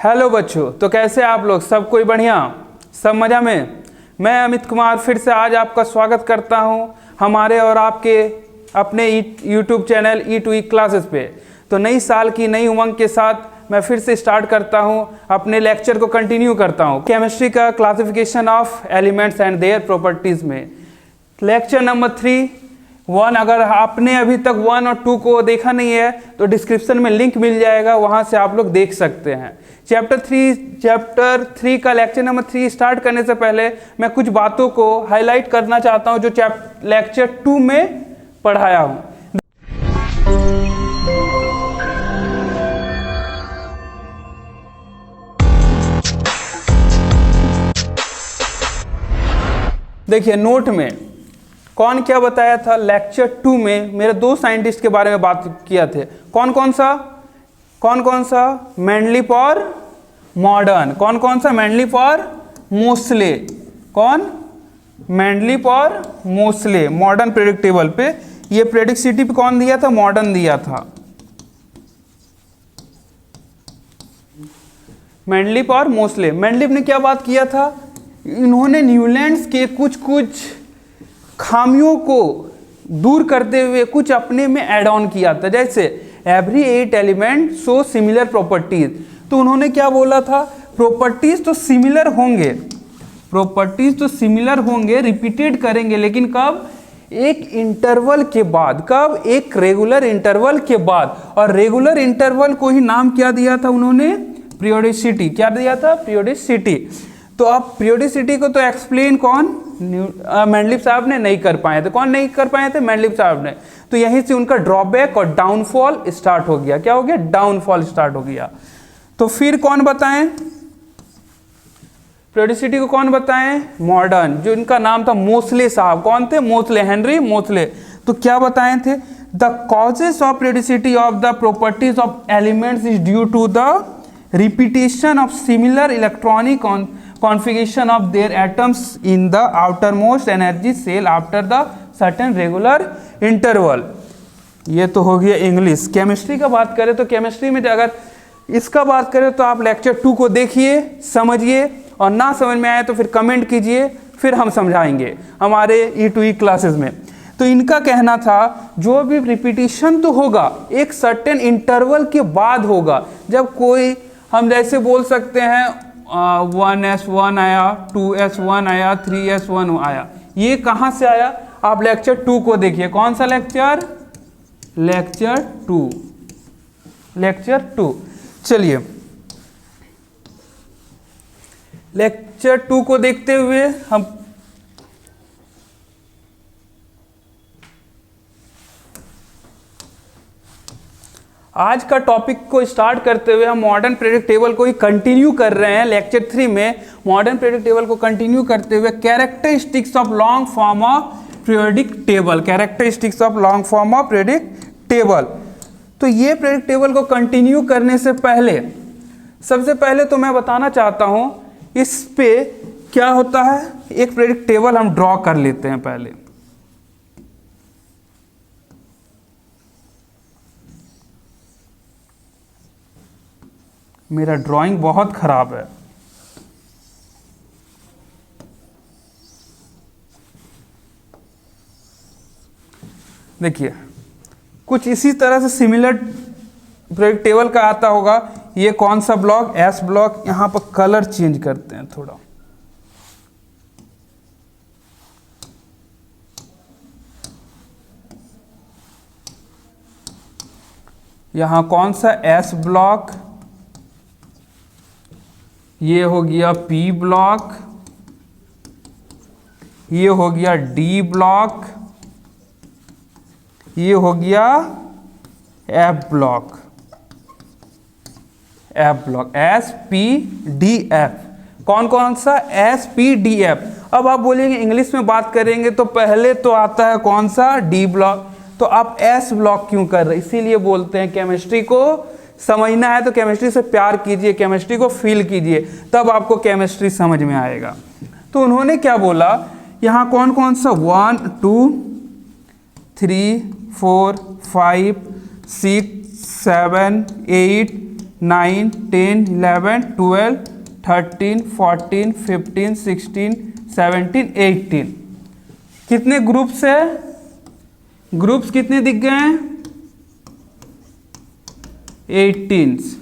Hello बच्चों, तो कैसे आप लोग? सब कोई बढ़िया, सब मज़ा में। मैं अमित कुमार फिर से आज आपका स्वागत करता हूं हमारे और आपके अपने यूट्यूब चैनल E2E क्लासेस पे। तो नई साल की नई उमंग के साथ मैं फिर से स्टार्ट करता हूं, अपने लेक्चर को कंटिन्यू करता हूं केमिस्ट्री का classification of elements and their properties में। लेक्चर नंबर 3 अगर आपने अभी तक 1 और 2 को देखा नहीं है तो डिस्क्रिप्शन में लिंक मिल जाएगा, वहां से आप लोग देख सकते हैं। चैप्टर 3 का लेक्चर नंबर 3 स्टार्ट करने से पहले मैं कुछ बातों को हाईलाइट करना चाहता हूं जो लेक्चर 2 में पढ़ाया हूं। देखिए नोट में कौन क्या बताया था। लेक्चर 2 में मेरे दो साइंटिस्ट के बारे में बात किया थे। कौन कौन सा? मैंडलिप और मॉडर्न। कौन सा? मैंडलिप और मोसले। कौन? मैंडलिप और मोसले। मॉडर्न पीरियोडिक टेबल पे ये पीरियोडिसिटी पे कौन दिया था? मॉडर्न दिया था। मैंडलिप और मोसले। मैंडलिप ने क्या बात किया था? इन्होंने न्यूलैंड्स के कुछ खामियों को दूर करते हुए कुछ अपने में ऐड ऑन किया था। जैसे every 8 element show similar properties. तो उन्होंने क्या बोला था? प्रॉपर्टीज तो सिमिलर होंगे, रिपीटेड करेंगे, लेकिन कब? एक इंटरवल के बाद। कब? एक रेगुलर इंटरवल के बाद। और रेगुलर इंटरवल को ही नाम क्या दिया था उन्होंने? पीरियोडिसिटी। क्या दिया था? पीरियोडिसिटी। तो अब पीरियोडिसिटी को तो एक्सप्लेन कौन? मैंडलिप साहब ने नहीं कर पाए थे। कौन नहीं कर पाए थे? मैंडलिप साहब ने। तो यहीं से उनका ड्रॉबैक और डाउनफॉल स्टार्ट हो गया। क्या हो गया? डाउनफॉल स्टार्ट हो गया। तो फिर कौन बताएं? पीरियोडिसिटी को कौन बताएं? मॉडर्न, जो इनका नाम था मोसले साहब। कौन थे? Moseley, Henry Moseley. तो क्या बताए थे? The causes of periodicity of the properties of elements is due to the repetition of similar electronic configuration of their atoms in the outermost energy cell after the certain regular interval। ये तो हो गया English. Chemistry का बात करें तो chemistry में अगर इसका बात करें तो आप लेक्चर 2 को देखिए, समझिए, और ना समझ में आए तो फिर कमेंट कीजिए, फिर हम समझाएंगे हमारे E2E क्लासेस में। तो इनका कहना था जो भी रिपीटिशन तो होगा एक सर्टेन इंटरवल के बाद होगा। जब कोई हम जैसे बोल सकते हैं 1s1 आया, 2s1 आया, 3s1 आया। ये कहाँ से आया? आप लेक्चर 2 को देखिए। कौन सा लेक्चर? लेक्चर 2। चलिए लेक्चर 2 को देखते हुए हम आज का टॉपिक को स्टार्ट करते हुए हम मॉडर्न पीरियोडिक टेबल को ही कंटिन्यू कर रहे हैं। लेक्चर 3 में मॉडर्न पीरियोडिक टेबल को कंटिन्यू करते हुए characteristics of long form of periodic table. Characteristics of long form of periodic table. तो ये पीरियोडिक टेबल को कंटिन्यू करने से पहले सबसे पहले तो मैं बताना चाहता हूं इस पे क्या होता है। एक पीरियोडिक टेबल हम ड्रॉ कर लेते हैं पहले। मेरा ड्राइंग बहुत खराब है। देखिए कुछ इसी तरह से सिमिलर पीरियोडिक टेबल का आता होगा। ये कौन सा ब्लॉक? S block. यहां पर कलर चेंज करते हैं थोड़ा। यहां कौन सा? S block. ये हो गया P ब्लॉक। ये हो गया D ब्लॉक। ये हो गया F block. S P D F। कौन सा? S P D F। अब आप बोलेंगे इंग्लिश में बात करेंगे तो पहले तो आता है कौन सा? D block. तो आप S ब्लॉक क्यों कर रहे? इसीलिए बोलते हैं केमिस्ट्री को समझना है तो केमिस्ट्री से प्यार कीजिए, केमिस्ट्री को फील कीजिए, तब आपको केमिस्ट्री समझ में आएगा। तो उन्होंने क्या बोला? यहाँ कौन सा? 1 2 3 4 5 6 7 8 9, 10, 11, 12, 13, 14, 15, 16, 17, 18। कितने ग्रुप्स है? ग्रुप्स कितने दिख गए हैं? 18।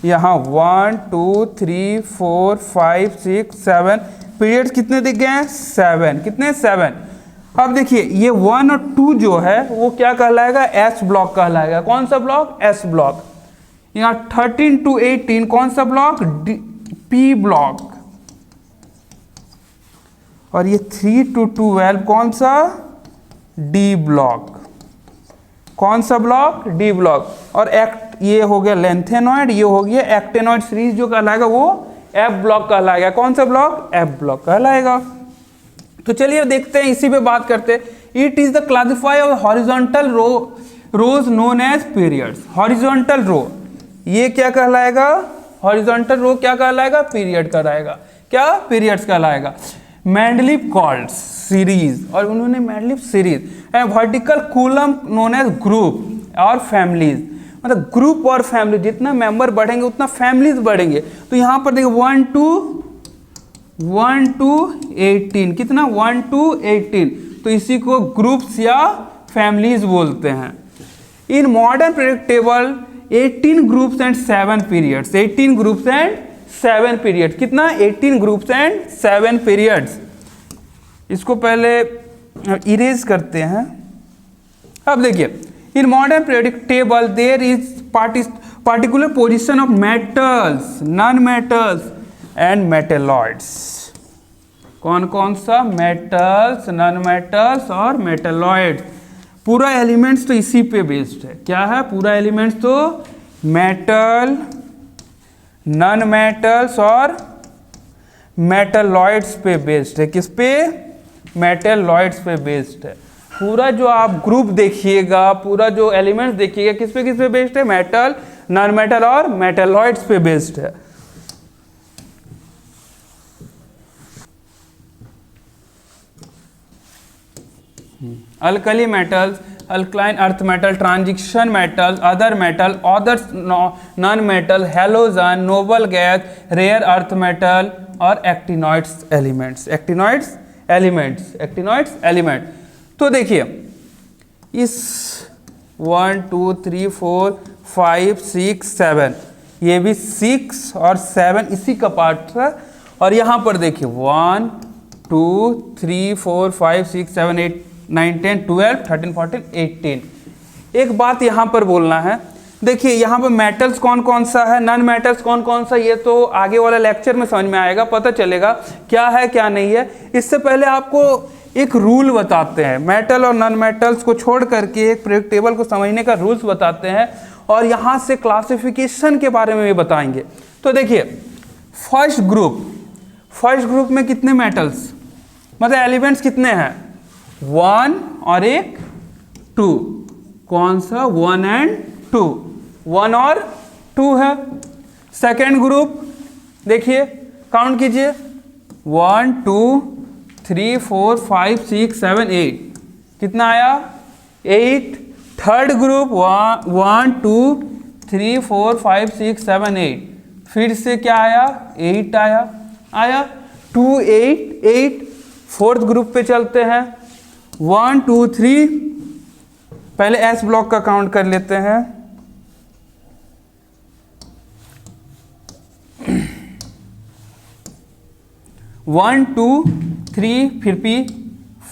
यहाँ 1, 2, 3, 4, 5, 6, 7 पीरियड्स कितने दिख गए हैं? 7। कितने? 7। अब देखिए ये 1 और 2 जो है वो क्या कहलाएगा? एस ब्लॉक कहलाएगा। कौन सा ब्लॉक? S block. यहाँ 13 to 18 कौन सा ब्लॉक? P block. और ये 3 to 12 कौन सा? D block. कौन सा ब्लॉक? D block. और ये हो गया लेंथेनॉइड, ये हो गया एक्टेनॉइड सीरीज जो कहलाएगा वो एफ ब्लॉक कहलाएगा। कौन सा ब्लॉक? एफ ब्लॉक कहलाएगा। तो चलिए देखते हैं, इसी पे बात करते हैं। It is the classify of horizontal rows known as periods. Horizontal row ये क्या कहलाएगा? हॉरिजॉन्टल रो क्या कहलाएगा? पीरियड कहलाएगा। क्या? पीरियड्स कहलाएगा। मेंडलीव कॉल्ड सीरीज, और उन्होंने Mendeleev series and vertical column known age group और फैमिलीज। मतलब ग्रुप और फैमिली, जितना मेंबर बढ़ेंगे उतना फैमिलीज बढ़ेंगे। तो यहाँ पर देखिए 1 to 18। कितना? 1 to 18। तो इसी को ग्रुप्स या फैमिलीज बोलते हैं। In modern period table 18 groups and 7 periods. 18 groups and 7 periods. कितना? 18 ग्रुप्स एंड 7 पीरियड्स। इसको पहले इरेज करते हैं। अब देखिए, in modern periodic table there is particular position of metals, non-metals and metalloids। कौन कौन सा? मेटल्स, नॉन मेटल्स और मेटलॉइड्स। पूरा एलिमेंट्स तो इसी पे बेस्ड है। क्या है? पूरा एलिमेंट्स तो मेटल, नॉन मेटल्स और मेटलॉइड्स पे बेस्ड है। किस पे? मेटलॉइड्स पे बेस्ड है। पूरा जो आप ग्रुप देखिएगा, पूरा जो एलिमेंट्स देखिएगा, किस पे बेस्ड है? मेटल, नॉन मेटल और मेटलॉइड्स पे बेस्ड है। Alkali metals, alkaline earth metal, transition metal, other metal, other non metal, halogen, noble gas, rare earth metal और एक्टिनॉइड्स एलिमेंट्स। Actinoids element. तो देखिए इस 1, 2, 3, 4, 5, 6, 7, ये भी 6 और 7 इसी का पार्ट है। और यहाँ पर देखिए 1, 2, 3, 4, 5, 6, 7, 8, 9, 10, 12, 13, 14, 18। एक बात यहाँ पर बोलना है। देखिए यहाँ पर मेटल्स कौन कौन सा है, नॉन मेटल्स कौन कौन सा, ये तो आगे वाला लेक्चर में समझ में आएगा, पता चलेगा क्या है क्या नहीं है। इससे पहले आपको एक रूल बताते हैं। मेटल और नॉन मेटल्स को छोड़ करके एक पीरियड टेबल को समझने का रूल्स बताते हैं, और यहाँ से क्लासिफिकेशन के बारे में भी बताएंगे। तो देखिए फर्स्ट ग्रुप में कितने मेटल्स, मतलब एलिमेंट्स कितने हैं? 1 और एक 2। कौन सा? 1 and 2। 1 और 2 है। सेकेंड ग्रुप देखिए, काउंट कीजिए 1, 2, 3, 4, 5, 6, 7, 8। कितना आया? 8। Third group 1, 2, 3, 4, 5, 6, 7, 8। फिर से क्या आया? 8 आया 2, 8, 8। फोर्थ ग्रुप पे चलते हैं 1, 2, 3। पहले एस ब्लॉक का काउंट कर लेते हैं। 1, 2, 3, फिर पी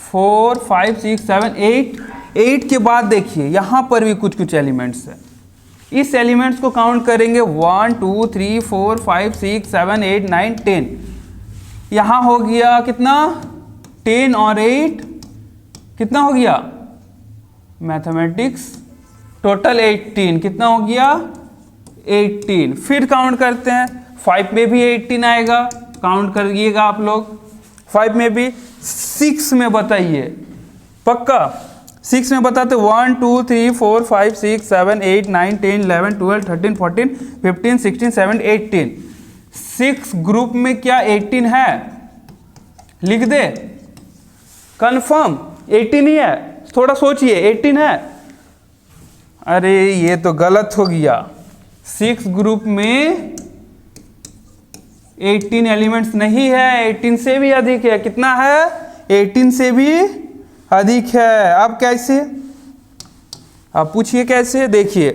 4, 5, 6, 7, 8। 8 के बाद देखिए यहाँ पर भी कुछ एलिमेंट्स है। इस एलिमेंट्स को काउंट करेंगे 1, 2, 3, 4, 5, 6, 7, 8, 9, 10। यहाँ हो गया कितना? 10 और 8 कितना हो गया? Mathematics total 18। कितना हो गया? 18। फिर काउंट करते हैं 5 में भी 18 आएगा, काउंट करिएगा आप लोग। 5 में भी। 6 में बताइए, पक्का 6 में बताते 1, 2, 3, 4, 5, 6, 7, 8, 9, 10, 11, 12, 13, 14, 15, 16, 17, 18। 6 ग्रुप में क्या 18 है? लिख दे, कंफर्म 18 ही है। थोड़ा सोचिए 18 है। अरे ये तो गलत हो गया। 6 ग्रुप में 18 एलिमेंट्स नहीं है, 18 से भी अधिक है। कितना है? 18 से भी अधिक है। अब कैसे? अब पूछिए कैसे? देखिए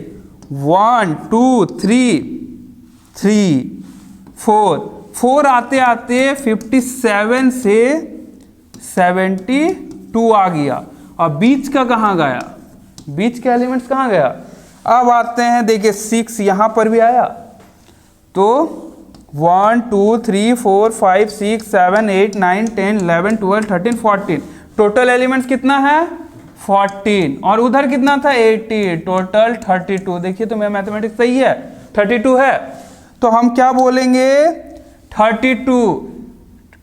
1 2 3 3 4 आते आते 57 से 72 आ गया। अब बीच का कहाँ गया? बीच के एलिमेंट्स कहाँ गया? अब आते हैं, देखिए 6 यहाँ पर भी आया, तो 1 2 3 4 5 6 7 8 9 10 11 12 13 14 टोटल एलिमेंट्स कितना है? 14। और उधर कितना था? 80। टोटल 32। देखिए तो मेरा मैथमेटिक्स सही है, 32 है। तो हम क्या बोलेंगे? 32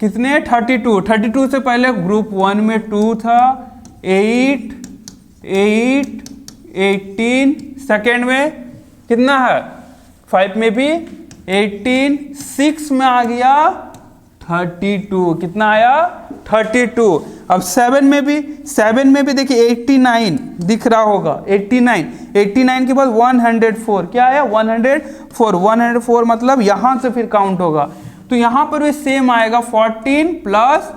कितने? 32। 32 से पहले ग्रुप 1 में 2 था, 8 8 18। सेकेंड में कितना है? 5 में भी 18। 6 में आ गया 32। कितना आया? 32। अब 7 में भी देखिए 89 दिख रहा होगा, 89 के बाद 104 क्या आया? 104 मतलब यहां से फिर काउंट होगा, तो यहां पर भी सेम आएगा, 14 प्लस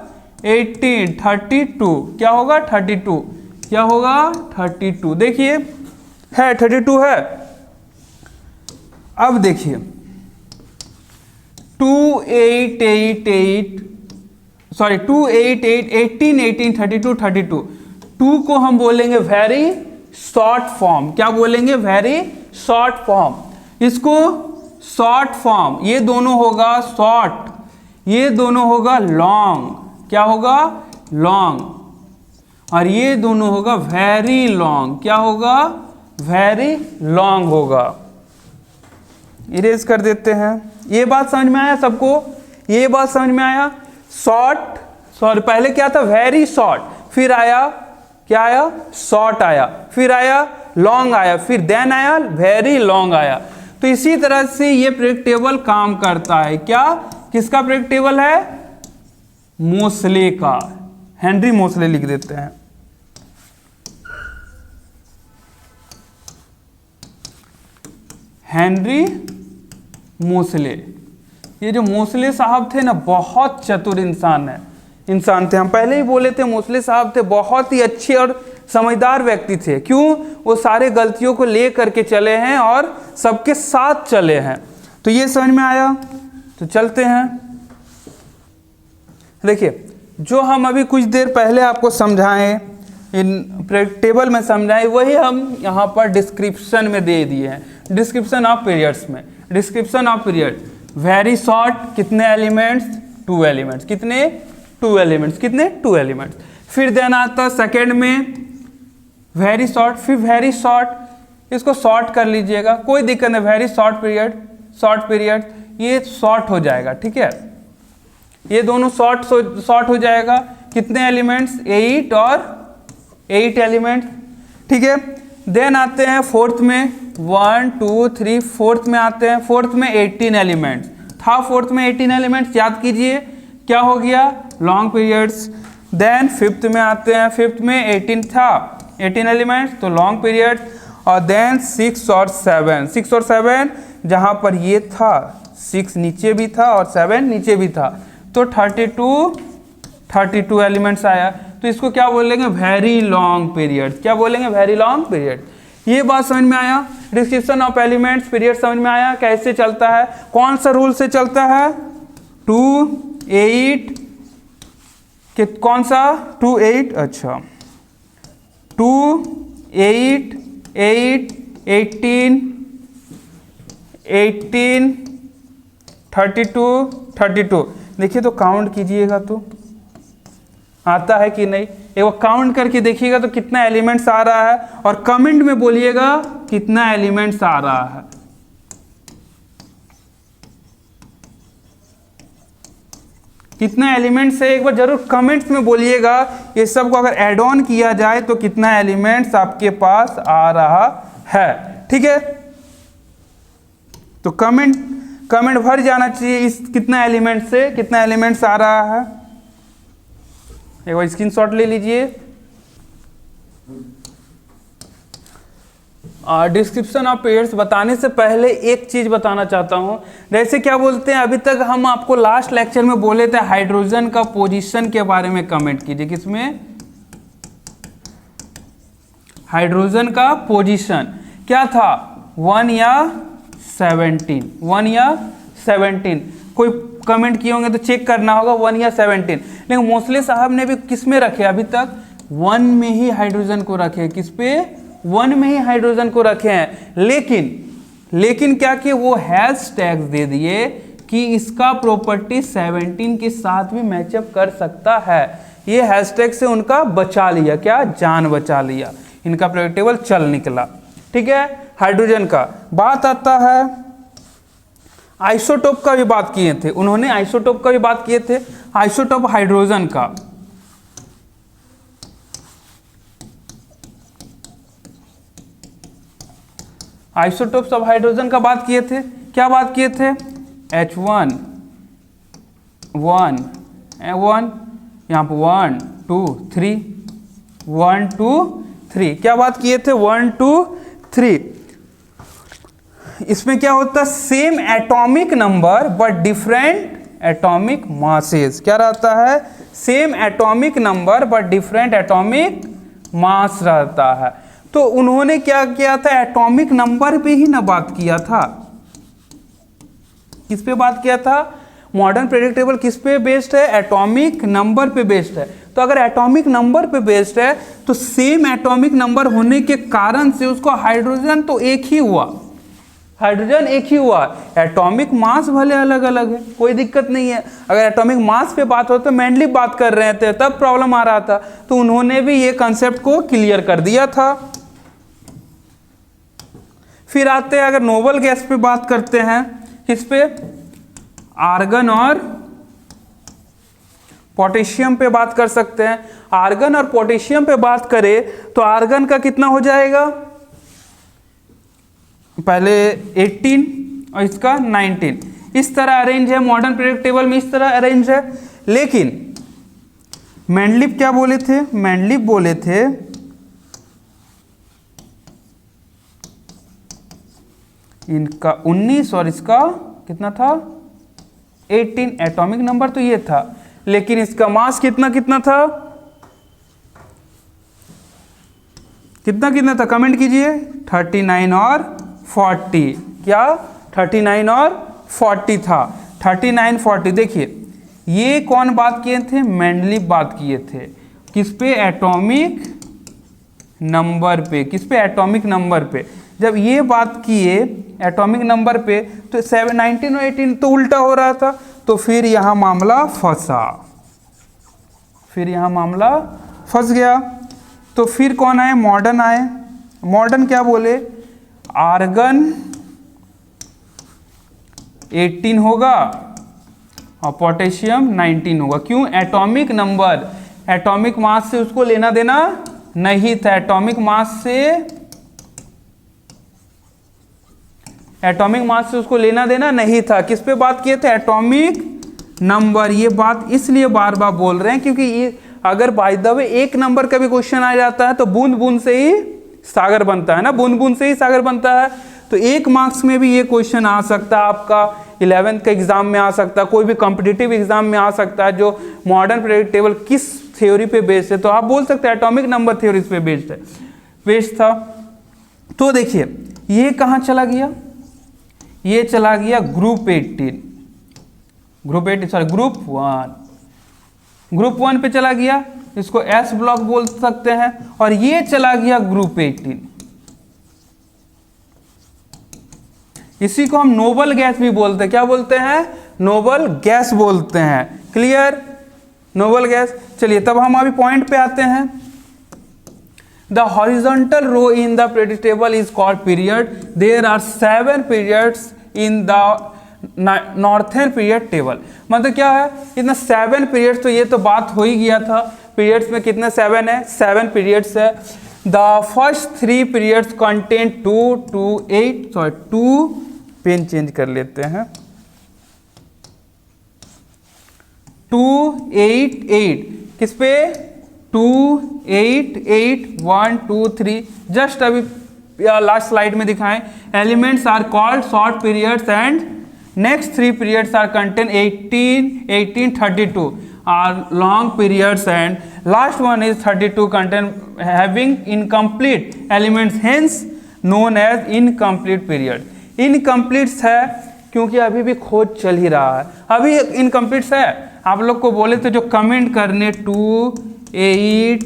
18 32। क्या होगा? 32। क्या होगा? 32। देखिए है 32 है। अब देखिए 2 8 8 8 सॉरी 2 8 8 18 18 32 32। 2 को हम बोलेंगे वेरी शॉर्ट फॉर्म। क्या बोलेंगे? Very short form. इसको शॉर्ट फॉर्म, ये दोनों होगा शॉर्ट, ये दोनों होगा लॉन्ग। क्या होगा? लॉन्ग। और ये दोनों होगा वेरी लॉन्ग। क्या होगा? वेरी लॉन्ग होगा। इरेज कर देते हैं। ये बात समझ में आया सबको? ये बात समझ में आया? शॉर्ट, सॉरी पहले क्या था? वेरी शॉर्ट, फिर आया क्या आया? शॉर्ट आया, फिर आया लॉन्ग आया, फिर देन आया वेरी लॉन्ग आया। तो इसी तरह से ये प्रेडिक्टेबल काम करता है। क्या? किसका प्रेडिक्टेबल है? मोसले का। हेनरी मोसले लिख देते हैं। हेनरी मोसले। ये जो मोसले साहब थे ना, बहुत चतुर इंसान थे। हम पहले ही बोले थे मोसले साहब थे बहुत ही अच्छे और समझदार व्यक्ति थे। क्यों? वो सारे गलतियों को ले करके चले हैं और सबके साथ चले हैं। तो ये समझ में आया? तो चलते हैं। देखिए जो हम अभी कुछ देर पहले आपको समझाएं, इन प्रेडिक्टेबल में समझाएं, वही हम यहाँ पर डिस्क्रिप्शन में दे दिए हैं। डिस्क्रिप्शन ऑफ पीरियड्स में, description of period very short, कितने एलिमेंट्स? 2 एलिमेंट्स। कितने? 2 एलिमेंट्स। कितने? 2 एलिमेंट्स। फिर देन आता सेकेंड में वेरी शॉर्ट, फिर वेरी शॉर्ट। इसको शॉर्ट कर लीजिएगा, कोई दिक्कत नहीं। वेरी शॉर्ट पीरियड, ये शॉर्ट हो जाएगा। ठीक है, ये दोनों शॉर्ट हो जाएगा। कितने एलिमेंट्स? 8 और 8 एलिमेंट्स। ठीक है, देन आते हैं फोर्थ में 1 2 3। फोर्थ में आते हैं, फोर्थ में 18 एलिमेंट्स था। फोर्थ में 18 एलिमेंट्स याद कीजिए, क्या हो गया? Long periods. देन फिफ्थ में आते हैं, फिफ्थ में 18 था, 18 एलिमेंट्स, तो लॉन्ग पीरियड्स। और देन 6 और 7 जहाँ पर ये था, 6 नीचे भी था और 7 नीचे भी था, तो 32 एलिमेंट्स आया। तो इसको क्या बोलेंगे? Very long period. क्या बोलेंगे? Very long period. ये बात समझ में आया? डिस्क्रिप्शन ऑफ एलिमेंट्स पीरियड समझ में आया? कैसे चलता है, कौन सा रूल से चलता है? 2 8 कि कौन सा? 2 8। अच्छा, 2 8 8 18 18 32। देखिए तो काउंट कीजिएगा तो आता है कि नहीं। एक बार काउंट करके देखिएगा तो कितना एलिमेंट्स आ रहा है, और कमेंट में बोलिएगा कितना एलिमेंट्स आ रहा है। कितना एलिमेंट्स है एक बार जरूर कमेंट्स में बोलिएगा। ये सब को अगर ऐड ऑन किया जाए तो कितना एलिमेंट्स आपके पास आ रहा है। ठीक है, तो कमेंट भर जाना चाहिए इस कितना एलिमेंट से कितना एलिमेंट्स आ रहा है। एक बार स्क्रीनशॉट ले लीजिए। डिस्क्रिप्शन ऑफ पेयर्स बताने से पहले एक चीज बताना चाहता हूं। जैसे क्या बोलते हैं, अभी तक हम आपको लास्ट लेक्चर में बोले थे हाइड्रोजन का पोजीशन के बारे में कमेंट कीजिए। किसमें? हाइड्रोजन का पोजीशन क्या था, 1 या 17? 1 या 17? कोई कमेंट किए होंगे तो चेक करना होगा 1 या 17। लेकिन मोस्टली साहब ने भी किस में रखे, अभी तक 1 में ही हाइड्रोजन को रखे। किस पे? 1 में ही हाइड्रोजन को रखे हैं। लेकिन क्या किए, वो हैश टैग दे दिए कि इसका प्रॉपर्टी 17 के साथ भी मैचअप कर सकता है। ये हैशटैग से उनका बचा लिया, क्या? जान बचा लिया, इनका पीरियोडिक टेबल चल निकला। ठीक है, हाइड्रोजन का बात आता है। आइसोटोप का भी बात किए थे उन्होंने, आइसोटोप का भी बात किए थे, आइसोटोप हाइड्रोजन का। आइसोटोप्स ऑफ हाइड्रोजन का बात किए थे। क्या बात किए थे? H1 1 यहाँ पर 1 2 3 1 2 3 क्या बात किए थे? 1 2 3। इसमें क्या होता है? Same atomic number but different atomic masses. क्या रहता है? Same atomic number but different atomic mass रहता है। तो उन्होंने क्या किया था? एटॉमिक नंबर पे ही ना बात किया था। किस पे बात किया था? मॉडर्न पीरियोडिक टेबल किस पे बेस्ड है? एटॉमिक नंबर पे बेस्ड है। तो अगर एटॉमिक नंबर पे बेस्ड है तो सेम एटॉमिक नंबर होने के कारण से उसको हाइड्रोजन तो एक ही हुआ, हाइड्रोजन एक ही हुआ। एटॉमिक मास भले अलग अलग है, कोई दिक्कत नहीं है। अगर एटॉमिक मास पे बात हो तो मेंडलीव बात कर रहे थे तब प्रॉब्लम आ रहा था, तो उन्होंने भी ये कंसेप्ट को क्लियर कर दिया था। फिर आते हैं, अगर नोबल गैस पे बात करते हैं, किस पे? आर्गन और पोटेशियम पे बात कर सकते हैं। आर्गन और पोटेशियम पे बात करें तो आर्गन का कितना हो जाएगा? पहले 18 और इसका 19। इस तरह अरेंज है, मॉडर्न पीरियोडिक टेबल में इस तरह अरेंज है। लेकिन मेंडलीव क्या बोले थे? मेंडलीव बोले थे इनका 19 और इसका कितना था? 18। एटॉमिक नंबर तो ये था, लेकिन इसका मास कितना कितना था? कितना था? कमेंट कीजिए। 39 और 40। क्या? 39 और 40 था। 39 40। देखिए ये कौन बात किए थे? मेंडलीव बात किए थे। किस पे? एटॉमिक नंबर पे। किस पे? एटॉमिक नंबर पे। जब ये बात किए एटॉमिक नंबर पे तो 19 और 18 तो उल्टा हो रहा था, तो फिर यहां मामला फंसा, फिर यहां मामला फंस गया। तो फिर कौन आए? मॉडर्न आए। मॉडर्न क्या बोले? आर्गन 18 होगा और पोटेशियम 19 होगा। क्यों? एटॉमिक नंबर, एटॉमिक मास से उसको लेना देना नहीं था। एटॉमिक मास से उसको लेना देना नहीं था। किस पे बात किए थे? Atomic number. ये बात इसलिए बार बार बोल रहे हैं क्योंकि ये अगर बाय द वे एक नंबर का भी क्वेश्चन आ जाता है तो बूंद बूंद से ही सागर बनता है ना, बूंद बूंद से ही सागर बनता है। तो 1 मार्क्स में भी ये क्वेश्चन आ सकता है, आपका 11th के एग्जाम में आ सकता है, कोई भी कॉम्पिटिटिव एग्जाम में आ सकता है, जो मॉडर्न पीरियोडिक टेबल किस थ्योरी पे बेस्ड है। तो आप बोल सकते हैं एटॉमिक नंबर थ्योरी पे बेस्ड था। तो देखिए ये कहाँ चला गया? ये चला गया ग्रुप 18, ग्रुप 1 पे चला गया, इसको एस ब्लॉक बोल सकते हैं। और ये चला गया ग्रुप 18, इसी को हम नोबल गैस भी बोलते हैं। क्या बोलते हैं? नोबल गैस बोलते हैं। क्लियर? Noble gas. चलिए तब हम अभी पॉइंट पे आते हैं। The horizontal row in the periodic table is called period. There are 7 periods in the northern period table. मतलब क्या है? इतना 7 पीरियड्स, तो ये तो बात हो ही गया था। पीरियड्स में कितने? 7 है, 7 पीरियड्स है। The first 3 periods contain 2 pen change कर लेते हैं, 2 8 8। किस पे? 2 8 8 1 2 3। जस्ट अभी लास्ट स्लाइड में दिखाएं, elements are called short periods and next 3 periods are contain 18, 18, 32 are long periods and last one is 32 contain having incomplete elements, hence known as incomplete period. Incompletes है क्योंकि अभी भी खोज चल ही रहा है, अभी इनकम्प्लीट है। आप लोग को बोले तो जो कमेंट करने 2, 8,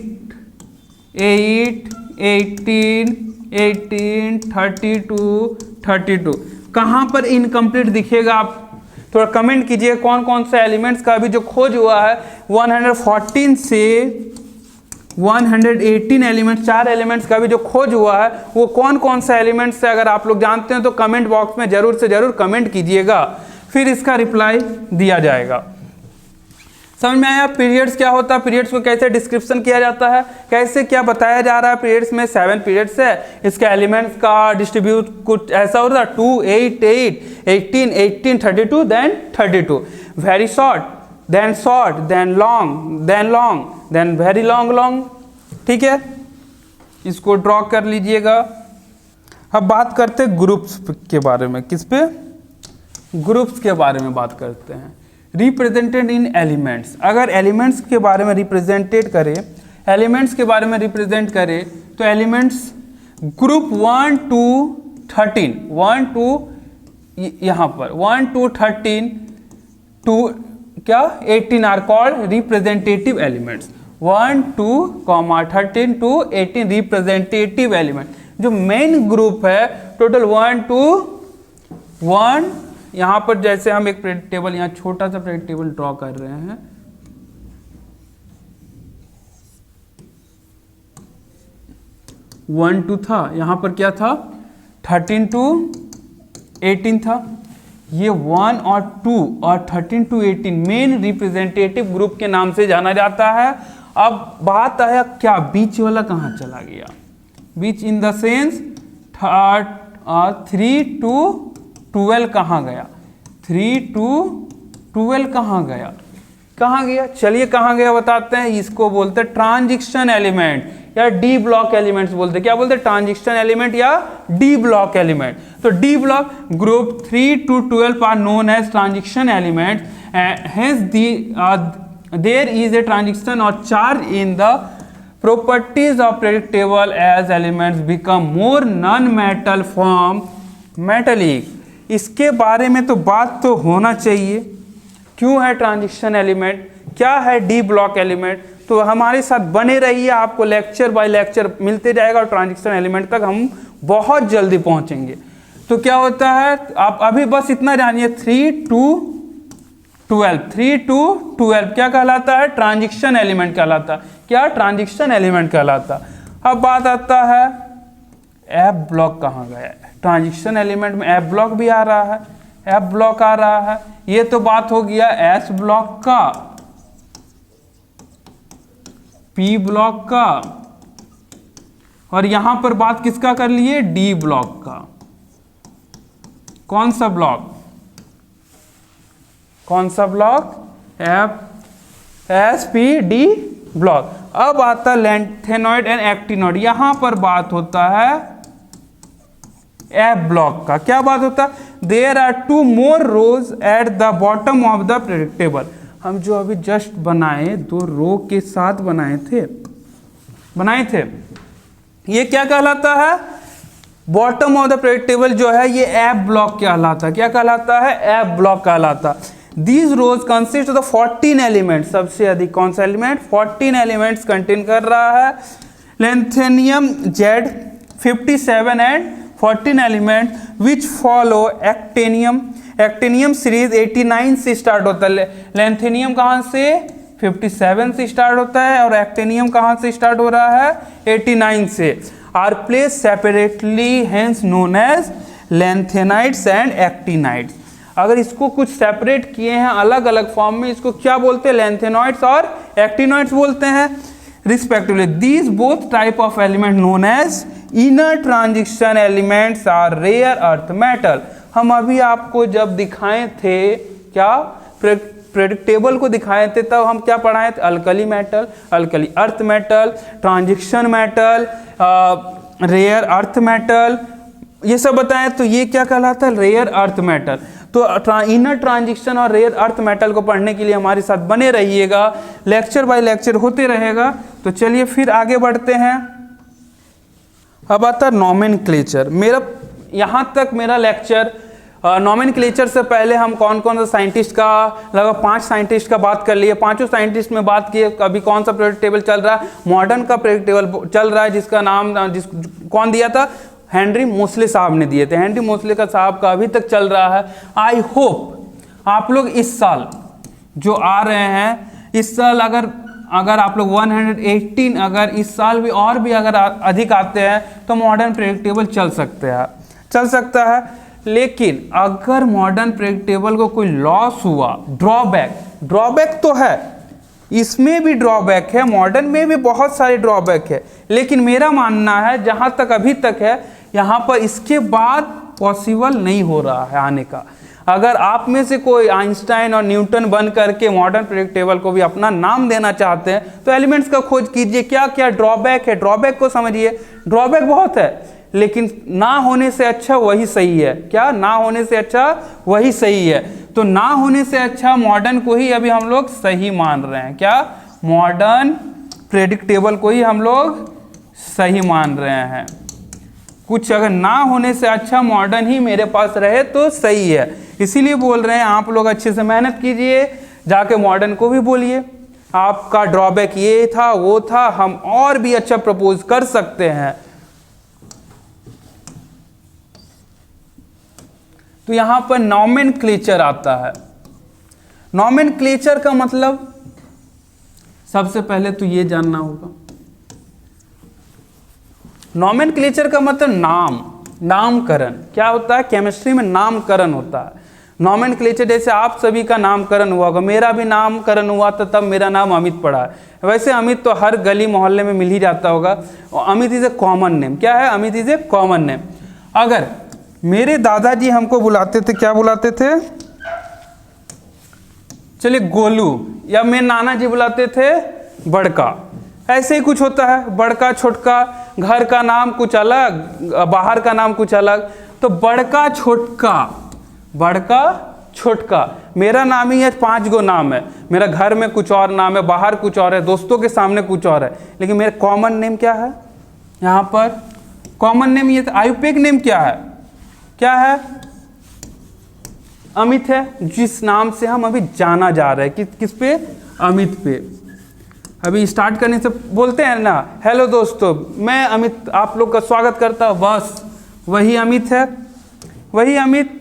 8, 18, 18, 32, 32 कहाँ पर इनकम्प्लीट दिखेगा? आप थोड़ा कमेंट कीजिए कौन कौन से एलिमेंट्स का अभी जो खोज हुआ है 114 से 118 एलिमेंट्स, 4 एलिमेंट्स का भी जो खोज हुआ है वो कौन कौन से एलिमेंट्स है, अगर आप लोग जानते हैं तो कमेंट बॉक्स में जरूर से जरूर कमेंट कीजिएगा, फिर इसका रिप्लाई दिया जाएगा। समझ में आया पीरियड्स क्या होता है, पीरियड्स को कैसे डिस्क्रिप्शन किया जाता है, कैसे क्या बताया जा रहा है। पीरियड्स में 7 पीरियड्स है, इसके एलिमेंट्स का डिस्ट्रीब्यूट कुछ ऐसा होता है 2, 8, 8, 18, 18, 32 then 32, very short then long then very long. ठीक है, इसको ड्रॉ कर लीजिएगा। अब बात करते हैं ग्रुप्स के बारे में। किस पे? ग्रुप्स के बारे में बात करते हैं। रिप्रेजेंटेड इन एलिमेंट्स, अगर एलिमेंट्स के बारे में रिप्रेजेंटेड करें, एलिमेंट्स के बारे में रिप्रेजेंट करें तो एलिमेंट्स ग्रुप 1 to 13, 1 to यहाँ पर 1 to 13 to क्या 18 are called representative elements. 1 to 13 to 18 representative element. जो मेन ग्रुप है टोटल 1 to 1, यहाँ पर जैसे हम एक प्रेडिक्टेबल, यहाँ छोटा सा प्रेडिक्टेबल ड्रॉ कर रहे हैं, 1 to था, यहाँ पर क्या था 13 to 18 था। ये 1 और 2 और 13 to 18 मेन रिप्रेजेंटेटिव ग्रुप के नाम से जाना जाता है। अब बात आया क्या बीच वाला कहाँ चला गया? बीच इन द सेंस 3 to 12 कहाँ गया? 3 to 12 कहाँ गया? कहाँ गया? चलिए कहाँ गया बताते हैं। इसको बोलते हैं ट्रांजिशन एलिमेंट या डी ब्लॉक एलिमेंट्स बोलते हैं। क्या बोलते हैं? ट्रांजिशन एलिमेंट या डी ब्लॉक एलिमेंट। तो D block group 3 to 12 are known as transition element, hence there is a transition और charge in the properties of predictable as elements become more non-metal from metallic। इसके बारे में तो बात तो होना चाहिए, क्यों है ट्रांजिशन एलिमेंट, क्या है डी ब्लॉक एलिमेंट। तो हमारे साथ बने रहिए, आपको लेक्चर बाय लेक्चर मिलते जाएगा और ट्रांजिशन एलिमेंट तक हम बहुत जल्दी पहुंचेंगे। तो क्या होता है, आप अभी बस इतना जानिए 3 to 12 क्या कहलाता है? ट्रांजिशन एलिमेंट कहलाता है। क्या? ट्रांजिशन एलिमेंट कहलाता। अब बात आता है एफ ब्लॉक कहाँ गया? ट्रांजिशन एलिमेंट में एफ ब्लॉक भी आ रहा है, एफ ब्लॉक आ रहा है। ये तो बात हो गया एस ब्लॉक का, पी ब्लॉक का, और यहां पर बात किसका कर लिए? डी ब्लॉक का। कौन सा ब्लॉक? कौन सा block? F S P D block. अब आता लैंथेनॉइड एंड एक्टिनॉइड, यहां पर बात होता है एफ ब्लॉक का। क्या बात होता है? There are 2 more rows at the bottom of the predictable. हम जो अभी जस्ट बनाए 2 रो के साथ बनाए थे, ये क्या कहलाता है? बॉटम ऑफ द प्रेडिक्टेबल जो है ये एफ ब्लॉक कहलाता है। क्या कहलाता है? एफ ब्लॉक कहलाता। These rows consist of the 14 element, सबसे अधिक कौन सा एलिमेंट? 14 एलिमेंट्स कंटेन कर रहा है। Lanthanum Z 57 and 14 element which follow actinium. Actinium series 89 से स्टार्ट होता है। लेंथेनियम कहाँ से? 57 से स्टार्ट होता है और एक्टेनियम कहाँ से स्टार्ट हो रहा है? 89 से। Are placed separately hence known as lanthanides and actinides. अगर इसको कुछ सेपरेट किए हैं अलग अलग फॉर्म में, इसको क्या बोलते हैं? लेंथेनॉइड्स और एक्टिनॉइड्स बोलते हैं respectively. These both type of element known as inner transition elements are rare earth metal. हम अभी आपको जब दिखाए थे क्या प्रेडिक्टेबल को दिखाए थे, तब हम क्या पढ़ाए थे? Alkali metal, alkali earth metal, transition metal, rare earth metal, ये सब बताएं। तो ये क्या कहलाता है? Rare earth metal. तो इनर ट्रांजिशन और रेयर अर्थ मेटल को पढ़ने के लिए हमारे साथ बने रहिएगा, लेक्चर बाय लेक्चर होते रहेगा। तो चलिए फिर आगे बढ़ते हैं। अब आता है नॉमेनक्लेचर। मेरा यहाँ तक मेरा लेक्चर नॉमेनक्लेचर से पहले हम कौन कौन सा साइंटिस्ट का, लगभग 5 साइंटिस्ट का बात कर लिए। 5 साइंटिस्ट में बात किए अभी कौन सा पीरियोडिक टेबल चल रहा है, मॉडर्न का पीरियोडिक टेबल चल रहा है, जिसका नाम कौन दिया था? हेनरी मोसले साहब ने दिए थे। हेनरी मोसले का साहब का अभी तक चल रहा है। आई होप आप लोग इस साल जो आ रहे हैं, इस साल अगर आप लोग 118 अगर इस साल भी और भी अगर अधिक आते हैं तो मॉडर्न पीरियोडिक टेबल चल सकता है। लेकिन अगर मॉडर्न पीरियोडिक टेबल को कोई लॉस हुआ, ड्रॉबैक तो है, इसमें भी ड्रॉबैक है, मॉडर्न में भी बहुत सारे ड्रॉबैक है, लेकिन मेरा मानना है जहां तक अभी तक है, यहाँ पर इसके बाद पॉसिबल नहीं हो रहा है आने का। अगर आप में से कोई आइंस्टाइन और न्यूटन बन करके मॉडर्न पीरियोडिक टेबल को भी अपना नाम देना चाहते हैं तो एलिमेंट्स का खोज कीजिए, क्या क्या ड्रॉबैक है, ड्रॉबैक को समझिए। ड्रॉबैक बहुत है, लेकिन ना होने से अच्छा वही सही है। क्या? ना होने से अच्छा वही सही है। तो ना होने से अच्छा मॉडर्न को ही अभी हम लोग सही मान रहे हैं। क्या? मॉडर्न पीरियोडिक टेबल को ही हम लोग सही मान रहे हैं। कुछ अगर ना होने से अच्छा मॉडर्न ही मेरे पास रहे तो सही है, इसीलिए बोल रहे हैं आप लोग अच्छे से मेहनत कीजिए, जाके मॉडर्न को भी बोलिए आपका ड्रॉबैक ये था वो था, हम और भी अच्छा प्रपोज कर सकते हैं। तो यहां पर नॉमेनक्लेचर आता है। नॉमेनक्लेचर का मतलब सबसे पहले तो ये जानना होगा, नॉमेनक्लेचर का मतलब नामकरण। क्या होता है? केमिस्ट्री में नामकरण होता है। नॉमेनक्लेचर जैसे आप सभी का नामकरण हुआ होगा, मेरा भी नामकरण हुआ था तब मेरा नाम अमित पड़ा है। वैसे अमित तो हर गली मोहल्ले में मिल ही जाता होगा, और Amit is a common name. क्या है? Amit is a common name. अगर मेरे दादाजी हमको बुलाते थे, क्या बुलाते थे? चलिए गोलू, या मेरे नाना जी बुलाते थे बड़का। ऐसे ही कुछ होता है, बड़का छोटका, घर का नाम कुछ अलग, बाहर का नाम कुछ अलग। तो बड़का छोटका मेरा नाम ही है, 5 गो नाम है। मेरा घर में कुछ और नाम है, बाहर कुछ और है, दोस्तों के सामने कुछ और है, लेकिन मेरा कॉमन नेम क्या है? यहाँ पर कॉमन नेम ये, आयुपेक नेम क्या है? क्या है? अमित है, जिस नाम से हम अभी जाना जा रहे हैं। किस पे? अमित पे। अभी स्टार्ट करने से बोलते हैं ना, हेलो दोस्तों मैं अमित आप लोग का स्वागत करता हूं, बस वही अमित है, वही अमित।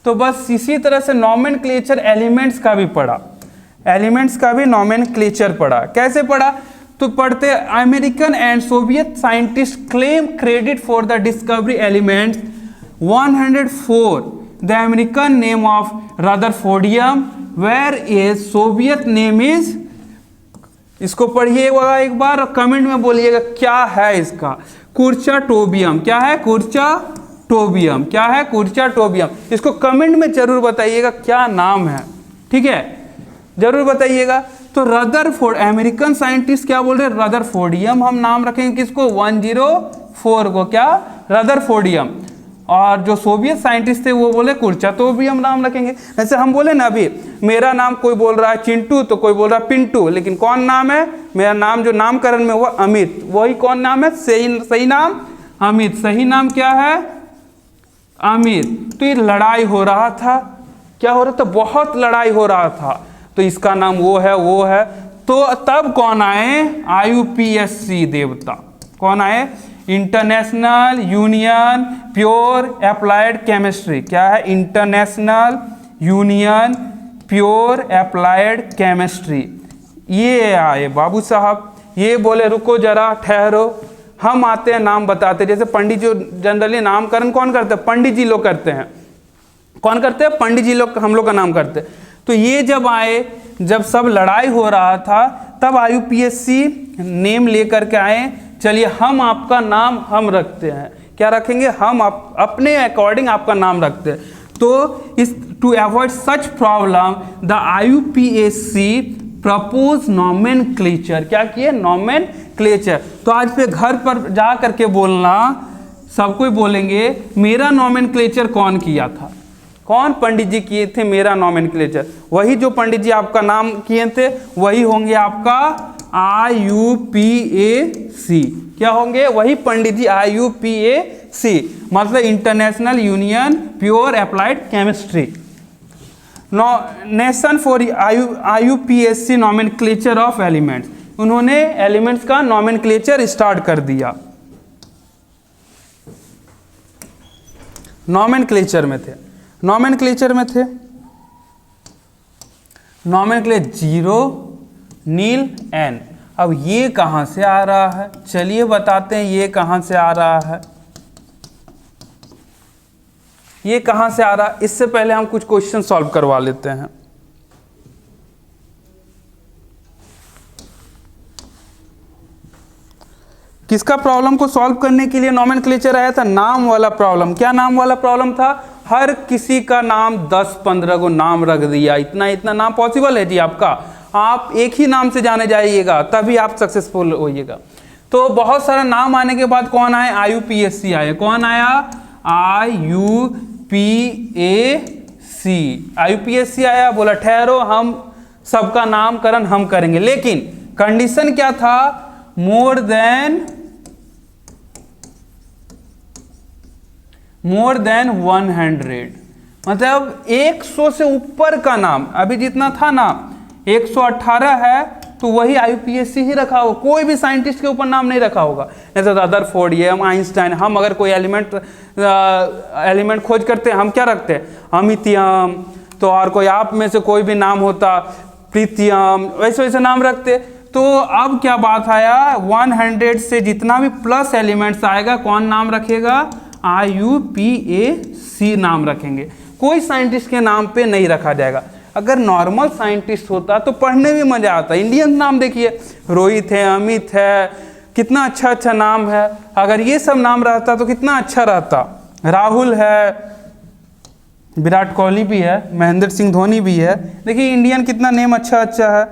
तो बस इसी तरह से नॉमेनक्लेचर एलिमेंट्स का भी पढ़ा, एलिमेंट्स का भी नॉमेनक्लेचर पढ़ा। कैसे पढ़ा? तो पढ़ते, American and Soviet scientist claim credit for the discovery elements 104 the American name of rutherfordium where a Soviet name is. इसको पढ़िएगा एक बार और कमेंट में बोलिएगा क्या है इसका। कुर्चाटोबियम। क्या है? कुर्चाटोबियम। क्या है? कुर्चाटोबियम। इसको कमेंट में जरूर बताइएगा क्या नाम है, ठीक है? जरूर बताइएगा। तो रदरफोर्ड, अमेरिकन साइंटिस्ट क्या बोल रहे हैं? रदरफोर्डियम हम नाम रखेंगे किसको? 104 को। क्या? रदरफोर्डियम। और जो सोवियत साइंटिस्ट थे वो बोले कुर्चाटोबियम नाम रखेंगे। जैसे हम बोले ना अभी, मेरा नाम कोई बोल रहा है चिंटू तो कोई बोल रहा है पिंटू, लेकिन कौन नाम है? मेरा नाम जो नामकरण में हुआ अमित, वही कौन नाम है? सही नाम अमित। सही नाम क्या है? अमित। तो ये लड़ाई हो रहा था, क्या हो रहा था? बहुत लड़ाई हो रहा था। तो इसका नाम वो है। तो तब कौन आए? IUPAC देवता। कौन आए? International union pure applied chemistry. क्या है? International union pure applied chemistry. ये आए बाबू साहब, ये बोले रुको जरा ठहरो, हम आते हैं नाम बताते। जैसे पंडित जी जनरली नामकरण कौन करते हैं? पंडित जी लोग करते हैं। कौन करते हैं? पंडित जी लोग हम लोग का नाम करते हैं। तो ये जब आए, जब सब लड़ाई हो रहा था, तब IUPAC नेम लेकर के आए, चलिए हम आपका नाम हम रखते हैं। क्या रखेंगे? हम अपने अकॉर्डिंग आपका नाम रखते हैं। तो इस to avoid such problem the IUPAC propose nomenclature, क्या किए, नॉमेनक्लेचर। तो आज पे घर पर जा करके बोलना, सबको बोलेंगे मेरा नॉमेनक्लेचर कौन किया था, कौन पंडित जी किए थे मेरा नॉमेनक्लेचर। वही जो पंडित जी आपका नाम किए थे वही होंगे आपका IUPAC, क्या होंगे, वही पंडित जी IUPAC, मतलब international union pure applied chemistry. Nation for IUPAC nomenclature of elements, उन्होंने एलिमेंट्स का नॉमेनक्लेचर स्टार्ट कर दिया। नॉमेनक्लेचर में थे, नॉमेनक्लेचर में थे, नॉमेनक्लेचर 0 नील एन। अब ये कहां से आ रहा है, चलिए बताते हैं ये कहां से आ रहा है, ये कहां से आ रहा है। इससे पहले हम कुछ क्वेश्चन सॉल्व करवा लेते हैं। किसका प्रॉब्लम को सॉल्व करने के लिए नॉमेनक्लेचर आया था, नाम वाला प्रॉब्लम। क्या नाम वाला प्रॉब्लम था, हर किसी का नाम 10-15 को नाम रख दिया, इतना इतना नाम पॉसिबल है जी आपका, आप एक ही नाम से जाने जाइएगा तभी आप सक्सेसफुल होइएगा। तो बहुत सारा नाम आने के बाद कौन आए, IUPAC आए। कौन आया, IUPAC आया, बोला ठहरो हम सबका नामकरण हम करेंगे, लेकिन कंडीशन क्या था, मोर देन 100, मतलब 100 से ऊपर का नाम। अभी जितना था ना 118 है, तो वही IUPAC ही रखा होगा, कोई भी साइंटिस्ट के ऊपर नाम नहीं रखा होगा। जैसे रदरफोर्ड, आइंस्टाइन, हम अगर कोई एलिमेंट खोज करते हैं हम क्या रखते हैं, अमितियम, तो और कोई आप में से कोई भी नाम होता, प्रीतियम, वैसे वैसे नाम रखते। तो अब क्या बात आया, 100 से जितना भी प्लस एलिमेंट्स आएगा कौन नाम रखेगा, IUPAC नाम रखेंगे, कोई साइंटिस्ट के नाम पे नहीं रखा जाएगा। अगर नॉर्मल साइंटिस्ट होता तो पढ़ने में मजा आता। इंडियन नाम देखिए, रोहित है, अमित है, कितना अच्छा अच्छा नाम है। अगर ये सब नाम रहता तो कितना अच्छा रहता। राहुल है, विराट कोहली भी है, महेंद्र सिंह धोनी भी है। देखिए इंडियन कितना नेम अच्छा अच्छा है।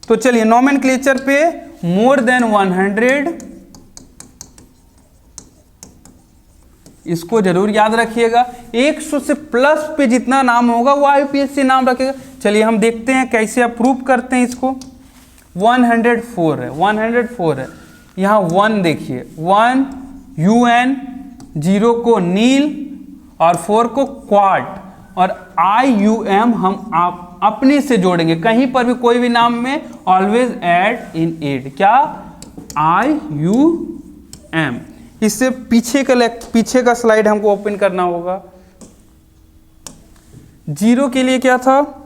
तो चलिए नॉमेनक्लेचर पे मोर देन 100, इसको जरूर याद रखिएगा। 100 से प्लस पे जितना नाम होगा वो IUPAC नाम रखेगा। चलिए हम देखते हैं कैसे आप प्रूव करते हैं इसको। 104 है, 104 है, यहाँ 1 देखिए, 1 UN, 0 को नील और 4 को क्वाड, और IUM हम आप अपने से जोड़ेंगे, कहीं पर भी कोई भी नाम में ऑलवेज ऐड इन एड, क्या, IUM। इससे पीछे का स्लाइड हमको ओपन करना होगा। 0 के लिए क्या था,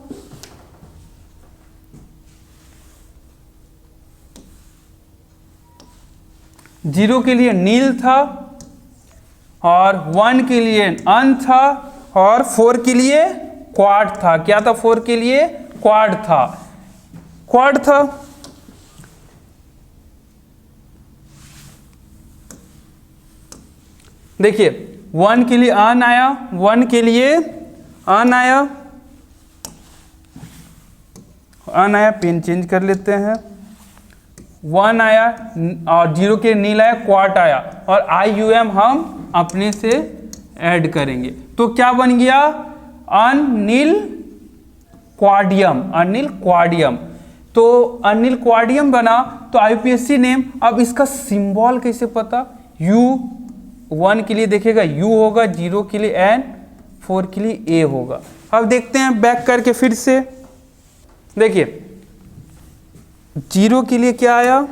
जीरो के लिए नील था, और 1 के लिए अन था, और 4 के लिए क्वाड था। क्या था, 4 के लिए क्वाड था, क्वाड था। देखिए 1 के लिए अन आया, 1 के लिए अन आया, अन आया, पेन चेंज कर लेते हैं। 1 आया और 0 के नील आया, क्वाड आया, और IUM हम अपने से ऐड करेंगे। तो क्या बन गया, अनिल क्वाडियम, अनिल क्वाडियम। तो अनिल क्वाडियम बना, तो IUPAC नेम। अब इसका सिंबल कैसे पता, U, 1 के लिए देखिएगा U होगा, 0 के लिए N, 4 के लिए A होगा। अब देखते हैं बैक करके फिर से, देखिए 0 के लिए क्या आया,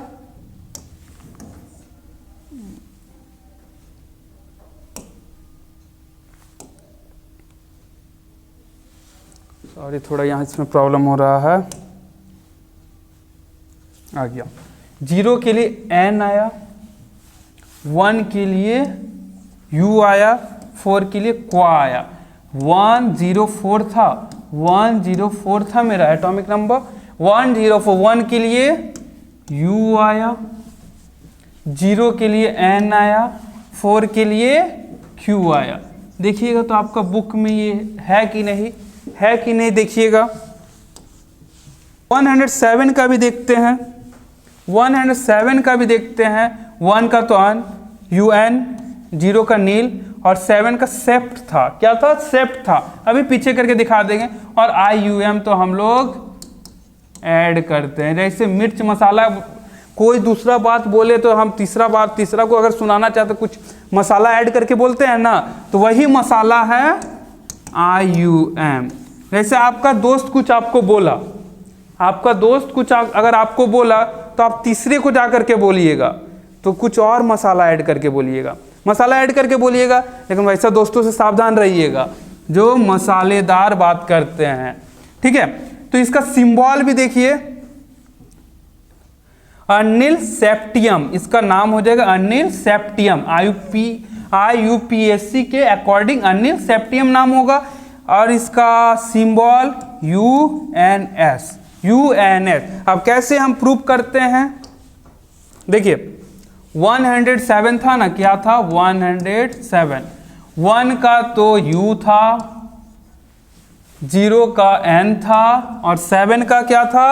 सॉरी थोड़ा यहाँ इसमें प्रॉब्लम हो रहा है, आ गया। 0 के लिए N आया, 1 के लिए U आया, 4 के लिए क्वा आया। 104 था, 104 था मेरा एटॉमिक नंबर। 104, 1 के लिए U आया, 0 के लिए N आया, 4 के लिए Q आया। देखिएगा तो आपका बुक में ये है कि नहीं, है कि नहीं, देखिएगा 107 का भी देखते हैं, 107 का भी देखते हैं। 1 का तो अन, UN, 0 का नील और 7 का सेप्ट था। क्या था? सेप्ट था। अभी पीछे करके दिखा देंगे। और IUM तो हम लोग ऐड करते हैं। जैसे मिर्च मसाला, कोई दूसरा बात बोले तो हम तीसरा को अगर सुनाना चाहते कुछ मसाला ऐड करके बोलते हैं ना, तो वही मसाला है IUM। जैसे आपका दोस्त कुछ आपको बोला, आपका दोस्त कुछ अगर आपको बोला तो आप तीसरे को जा करके बोलिएगा, तो कुछ और मसाला ऐड करके बोलिएगा, मसाला ऐड करके बोलिएगा। लेकिन वैसा दोस्तों से सावधान रहिएगा जो मसालेदार बात करते हैं, ठीक है। तो इसका सिंबल भी देखिए, अनिल सेप्टियम, इसका नाम हो जाएगा अनिल सेप्टियम। IUPAC के अकॉर्डिंग अनिल सेप्टियम नाम होगा। और इसका सिंबल UNS। अब कैसे हम प्रूव करते हैं? देखिए 107 था ना, क्या था? 107। 1 का तो U था, 0 का N था और 7 का क्या था?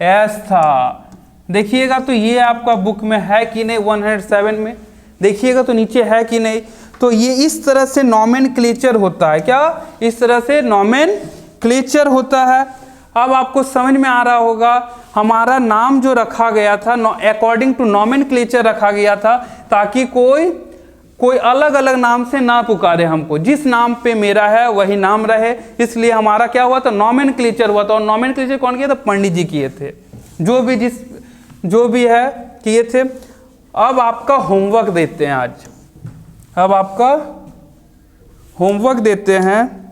S था। देखिएगा तो ये आपका बुक में है कि नहीं? 107 में देखिएगा तो नीचे है कि नहीं? तो ये इस तरह से नॉमेनक्लेचर होता है। क्या? इस तरह से नॉमेनक्लेचर होता है। अब आपको समझ में आ रहा होगा, हमारा नाम जो रखा गया था अकॉर्डिंग टू नॉमेनक्लेचर रखा गया था, ताकि कोई अलग अलग नाम से ना पुकारे हमको। जिस नाम पे मेरा है वही नाम रहे, इसलिए हमारा क्या हुआ था? नॉमेनक्लेचर हुआ था। और नॉमेनक्लेचर कौन किया था? पंडित जी किए थे, जो भी है किए थे। अब आपका होमवर्क देते हैं आज। अब आपका होमवर्क देते हैं।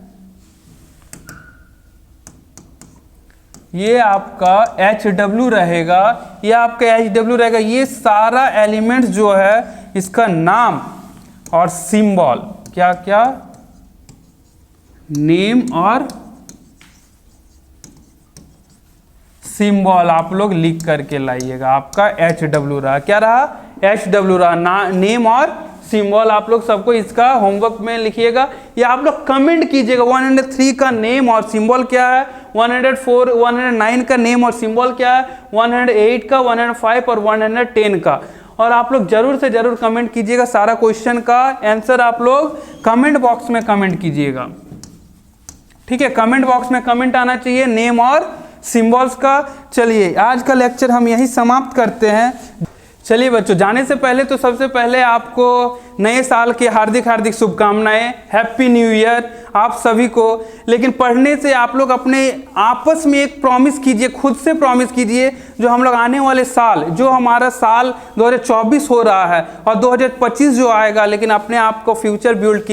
ये आपका HW रहेगा, ये आपका HW रहेगा। ये सारा एलिमेंट्स जो है, इसका नाम और सिंबल, क्या क्या? नेम और सिंबल आप लोग लिख करके लाइएगा। आपका HW रहा। क्या रहा? HW रहा। नेम और सिंबल आप लोग सबको इसका होमवर्क में लिखिएगा, या आप लोग कमेंट कीजिएगा 103 का नेम और सिंबल क्या है, 104 109 का नेम और सिंबल क्या है, 108 का, 105 और 110 का। और आप लोग जरूर से जरूर कमेंट कीजिएगा। सारा क्वेश्चन का आंसर आप लोग कमेंट बॉक्स में कमेंट कीजिएगा, ठीक है। कमेंट बॉक्स में कमेंट आना चाहिए नेम और सिंबल्स का। चलिए आज का लेक्चर हम यही समाप्त करते हैं। चलिए बच्चों, जाने से पहले तो सबसे पहले आपको नए साल की हार्दिक हार्दिक शुभकामनाएं, हैप्पी न्यू ईयर आप सभी को। लेकिन पढ़ने से आप लोग अपने आपस में एक प्रॉमिस कीजिए, खुद से प्रॉमिस कीजिए, जो हम लोग आने वाले साल, जो हमारा साल 2024 हो रहा है और 2025 जो आएगा, लेकिन अपने आप को फ्यूचर बिल्ड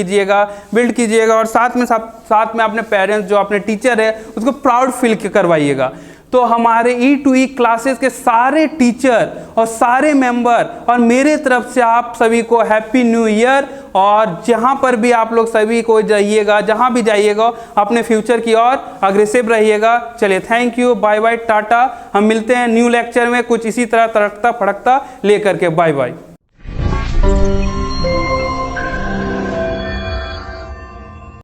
कीजिएगा। और साथ में अपने पेरेंट्स, जो अपने टीचर है, उसको प्राउड फील करवाइएगा। तो हमारे E2E क्लासेस के सारे टीचर और सारे मेंबर और मेरे तरफ से आप सभी को हैप्पी न्यू ईयर। और जहां पर भी आप लोग सभी को जाइएगा, जहां भी जाइएगा, अपने फ्यूचर की ओर अग्रेसिव रहिएगा। चलिए, thank you, bye bye, tata. हम मिलते हैं न्यू लेक्चर में कुछ इसी तरह तड़कता फड़कता लेकर के। Bye bye.